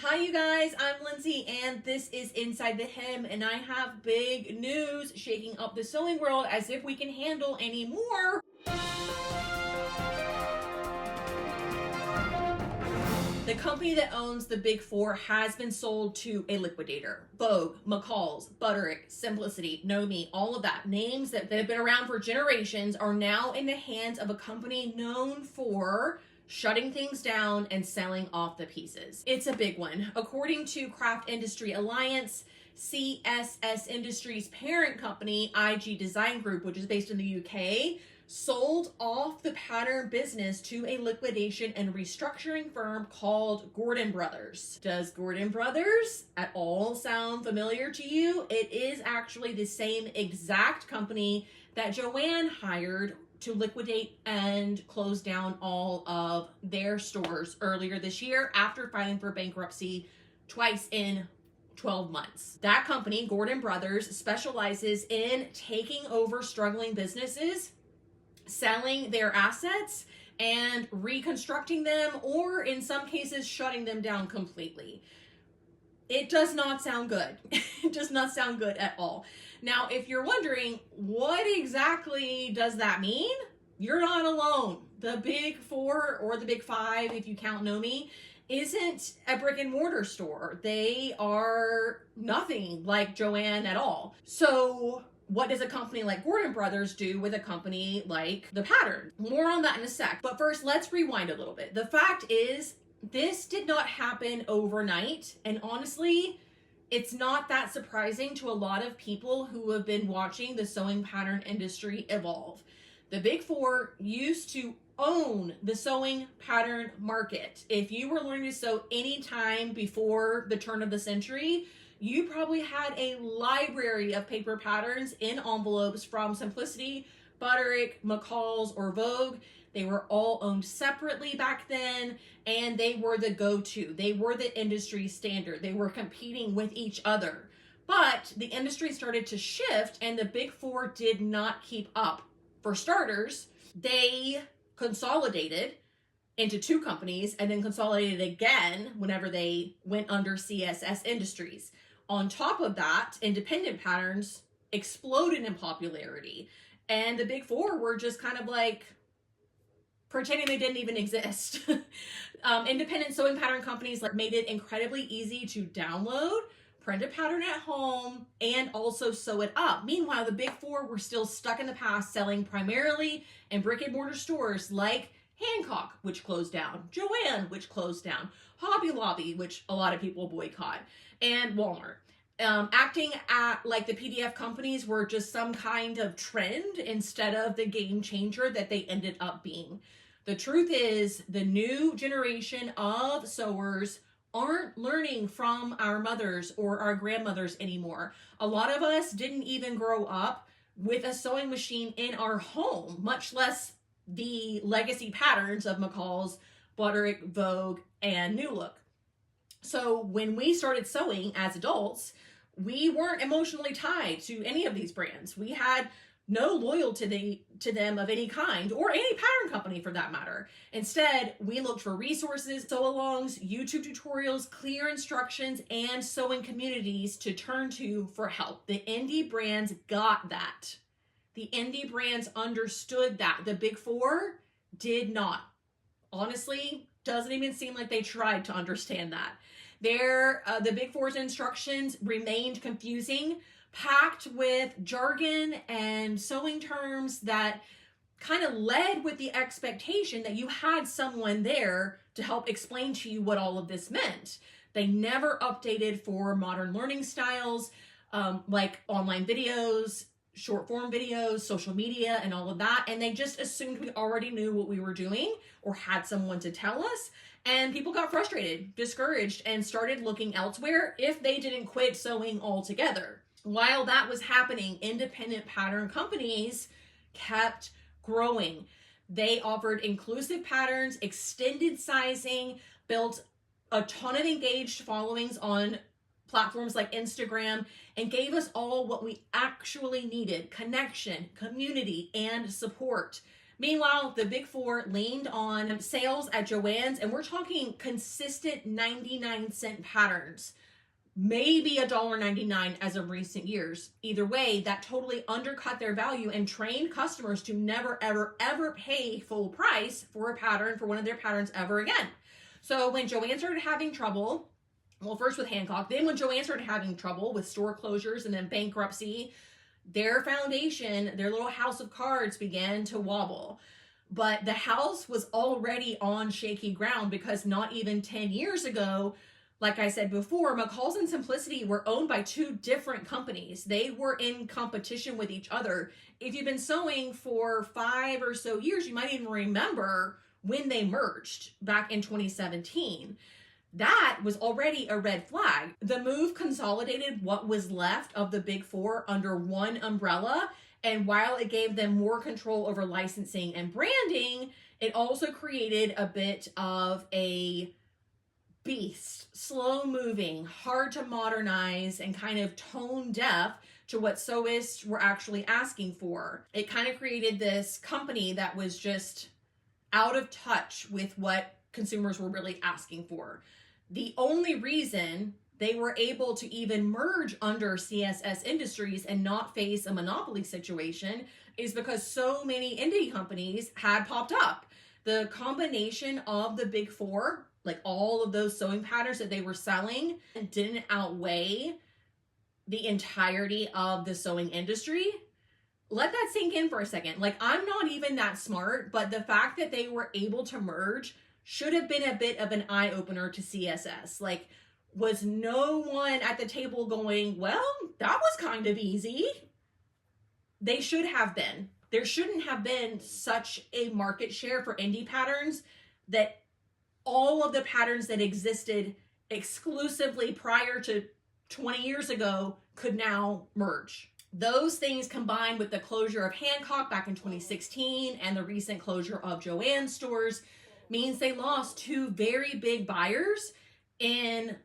Hi you guys, I'm Lindsay and this is Inside the Hem, and I have big news shaking up the sewing world as if we can handle any more. The company that owns the Big Four has been sold to a liquidator. Vogue, McCall's, Butterick, Simplicity, Nomi, all of that. Names that have been around for generations are now in the hands of a company known for shutting things down and selling off the pieces. It's a big one. According to Craft Industry Alliance, CSS Industries' parent company, IG Design Group, which is based in the UK, sold off the pattern business to a liquidation and restructuring firm called Gordon Brothers. Does Gordon Brothers at all sound familiar to you? It is actually the same exact company that Joann hired to liquidate and close down all of their stores earlier this year after filing for bankruptcy twice in 12 months. That company, Gordon Brothers, specializes in taking over struggling businesses, selling their assets, and reconstructing them, or in some cases, shutting them down completely. It does not sound good. It does not sound good at all. Now, if you're wondering, what exactly does that mean? You're not alone. The Big Four, or the Big Five, if you count Nomi, isn't a brick and mortar store. They are nothing like Joann at all. So what does a company like Gordon Brothers do with a company like The Pattern? More on that in a sec. But first, let's rewind a little bit. The fact is, this did not happen overnight. And honestly, it's not that surprising to a lot of people who have been watching the sewing pattern industry evolve. The Big Four used to own the sewing pattern market. If you were learning to sew any time before the turn of the century, you probably had a library of paper patterns in envelopes from Simplicity, Butterick, McCall's, or Vogue. They were all owned separately back then, and they were the go-to. They were the industry standard. They were competing with each other. But the industry started to shift, and the Big Four did not keep up. For starters, they consolidated into two companies and then consolidated again whenever they went under CSS Industries. On top of that, independent patterns exploded in popularity, and the Big Four were just kind of like pretending they didn't even exist. Independent sewing pattern companies made it incredibly easy to download, print a pattern at home, and also sew it up. Meanwhile, the Big Four were still stuck in the past, selling primarily in brick and mortar stores like Hancock, which closed down, Joann, which closed down, Hobby Lobby, which a lot of people boycott, and Walmart. Acting like the PDF companies were just some kind of trend instead of the game changer that they ended up being. The truth is, the new generation of sewers aren't learning from our mothers or our grandmothers anymore. A lot of us didn't even grow up with a sewing machine in our home, much less the legacy patterns of McCall's, Butterick, Vogue, and New Look. So when we started sewing as adults, we weren't emotionally tied to any of these brands. We had no loyalty to them of any kind, or any pattern company for that matter. Instead, we looked for resources, sew-alongs, YouTube tutorials, clear instructions, and sewing communities to turn to for help. The indie brands got that. The indie brands understood that. The Big Four did not. Honestly, doesn't even seem like they tried to understand that. The Big Four's instructions remained confusing, packed with jargon and sewing terms that kind of led with the expectation that you had someone there to help explain to you what all of this meant. They never updated for modern learning styles, like online videos, short form videos, social media, and all of that. And they just assumed we already knew what we were doing or had someone to tell us. And people got frustrated, discouraged, and started looking elsewhere if they didn't quit sewing altogether. While that was happening, independent pattern companies kept growing. They offered inclusive patterns, extended sizing, built a ton of engaged followings on platforms like Instagram, and gave us all what we actually needed: connection, community, and support. Meanwhile, the big four leaned on sales at Joann's, and we're talking consistent 99-cent patterns, maybe $1.99 as of recent years. Either way, that totally undercut their value and trained customers to never, ever, ever pay full price for a pattern, for one of their patterns ever again. So when Joann started having trouble, well, first with Hancock, then when Joann started having trouble with store closures and then bankruptcy, their foundation, their little house of cards began to wobble. But the house was already on shaky ground because not even 10 years ago, like I said before, McCall's and Simplicity were owned by two different companies. They were in competition with each other. If you've been sewing for 5 or so years, you might even remember when they merged back in 2017. That was already a red flag. The move consolidated what was left of the big four under one umbrella. And while it gave them more control over licensing and branding, it also created a bit of a beast, slow moving, hard to modernize, and kind of tone deaf to what sewists were actually asking for. It kind of created this company that was just out of touch with what consumers were really asking for. The only reason they were able to even merge under CSS Industries and not face a monopoly situation is because so many indie companies had popped up. The combination of the big four, like all of those sewing patterns that they were selling, didn't outweigh the entirety of the sewing industry. Let that sink in for a second. Like, I'm not even that smart, but the fact that they were able to merge should have been a bit of an eye-opener to CSS. Like, was no one at the table going, well, that was kind of easy? They should have been. There shouldn't have been such a market share for indie patterns that all of the patterns that existed exclusively prior to 20 years ago could now merge. Those things combined with the closure of Hancock back in 2016 and the recent closure of Joann stores means they lost two very big buyers in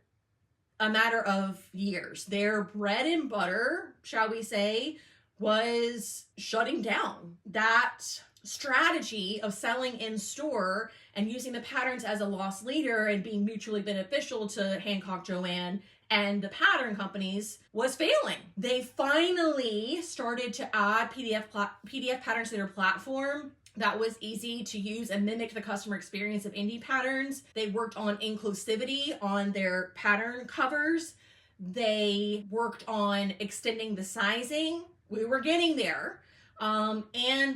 a matter of years. Their bread and butter, shall we say, was shutting down. That strategy of selling in store and using the patterns as a loss leader and being mutually beneficial to Hancock, Joann, and the pattern companies was failing. They finally started to add PDF patterns to their platform that was easy to use and mimic the customer experience of indie patterns. They worked on inclusivity on their pattern covers. They worked on extending the sizing. We were getting there. And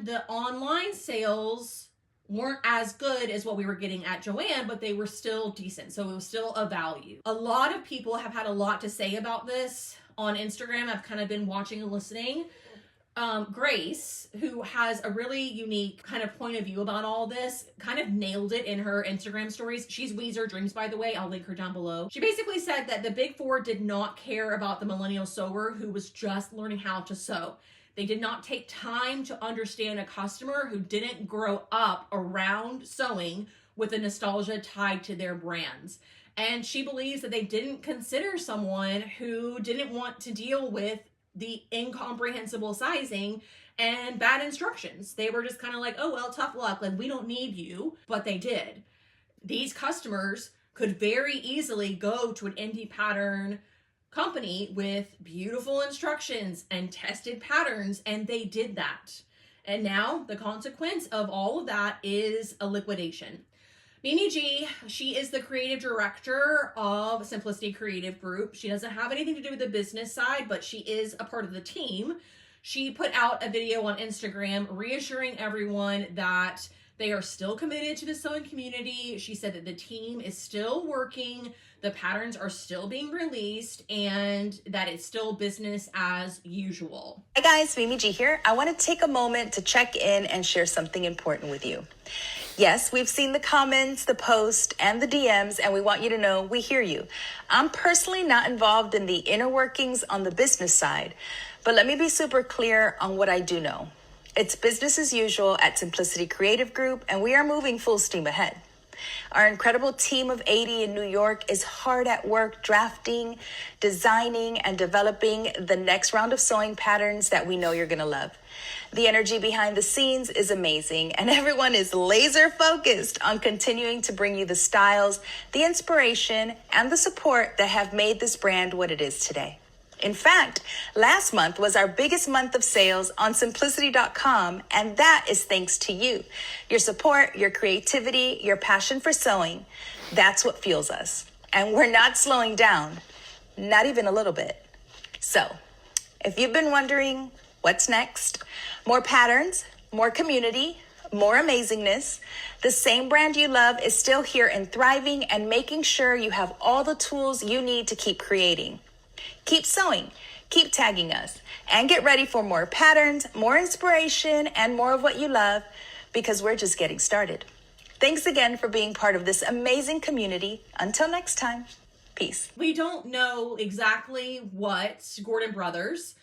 the online sales weren't as good as what we were getting at Joann, but they were still decent. So it was still a value. A lot of people have had a lot to say about this on Instagram. I've kind of been watching and listening. Grace, who has a really unique kind of point of view about all this, kind of nailed it in her Instagram stories. She's Weezer Dreams, by the way. I'll link her down below. She basically said that the big four did not care about the millennial sewer who was just learning how to sew. They did not take time to understand a customer who didn't grow up around sewing with a nostalgia tied to their brands. And she believes that they didn't consider someone who didn't want to deal with the incomprehensible sizing and bad instructions. They were just kind of like, oh, well, tough luck. Like, we don't need you. But they did. These customers could very easily go to an indie pattern company with beautiful instructions and tested patterns, and they did that. And now the consequence of all of that is a liquidation. Mimi G, she is the creative director of Simplicity Creative Group. She doesn't have anything to do with the business side, but she is a part of the team. She put out a video on Instagram reassuring everyone that they are still committed to the sewing community. She said that the team is still working, the patterns are still being released, and that it's still business as usual. Hi guys, Mimi G here. I want to take a moment to check in and share something important with you. Yes, we've seen the comments, the post, and the DMs, and we want you to know we hear you. I'm personally not involved in the inner workings on the business side, but let me be super clear on what I do know. It's business as usual at Simplicity Creative Group, and we are moving full steam ahead. Our incredible team of 80 in New York is hard at work drafting, designing, and developing the next round of sewing patterns that we know you're going to love. The energy behind the scenes is amazing, and everyone is laser focused on continuing to bring you the styles, the inspiration, and the support that have made this brand what it is today. In fact, last month was our biggest month of sales on simplicity.com, and that is thanks to you. Your support, your creativity, your passion for sewing. That's what fuels us. And we're not slowing down, not even a little bit. So, if you've been wondering what's next, more patterns, more community, more amazingness, the same brand you love is still here and thriving and making sure you have all the tools you need to keep creating. Keep sewing, keep tagging us, and get ready for more patterns, more inspiration, and more of what you love, because we're just getting started. Thanks again for being part of this amazing community. Until next time, peace. We don't know exactly what Gordon Brothers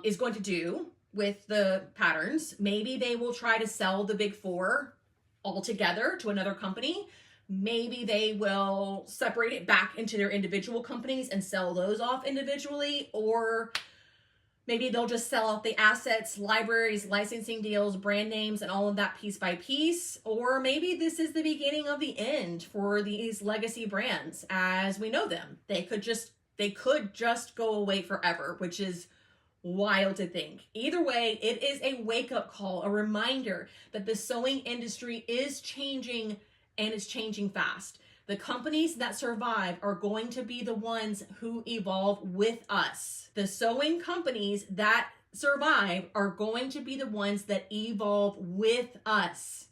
is going to do with the patterns. Maybe they will try to sell the big four altogether to another company. Maybe they will separate it back into their individual companies and sell those off individually, or maybe they'll just sell off the assets, libraries, licensing deals, brand names, and all of that piece by piece. Or maybe this is the beginning of the end for these legacy brands as we know them. They could just go away forever, which is wild to think. Either way, it is a wake-up call, a reminder that the sewing industry is changing, and it's changing fast. The companies that survive are going to be the ones who evolve with us. The sewing companies that survive are going to be the ones that evolve with us.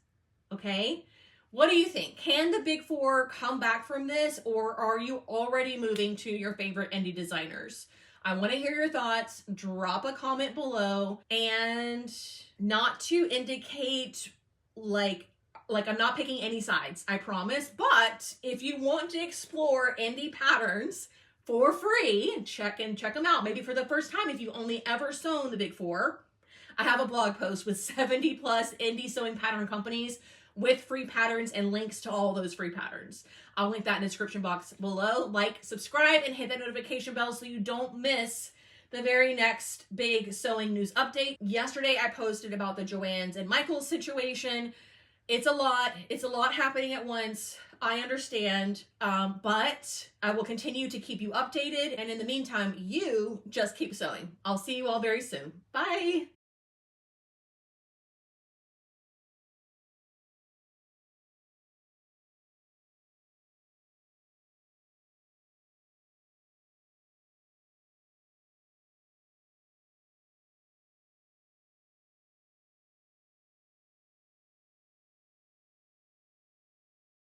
Okay? What do you think? Can the big four come back from this, or are you already moving to your favorite indie designers? I want to hear your thoughts. Drop a comment below, and not to indicate like I'm not picking any sides, I promise. But if you want to explore indie patterns for free, check them out. Maybe for the first time, if you only ever sewn the big four, I have a blog post with 70 plus indie sewing pattern companies with free patterns and links to all those free patterns. I'll link that in the description box below. Like, subscribe, and hit that notification bell so you don't miss the very next big sewing news update. Yesterday, I posted about the Joann and Michael situation. It's a lot happening at once. I understand, but I will continue to keep you updated. And in the meantime, you just keep sewing. I'll see you all very soon. Bye.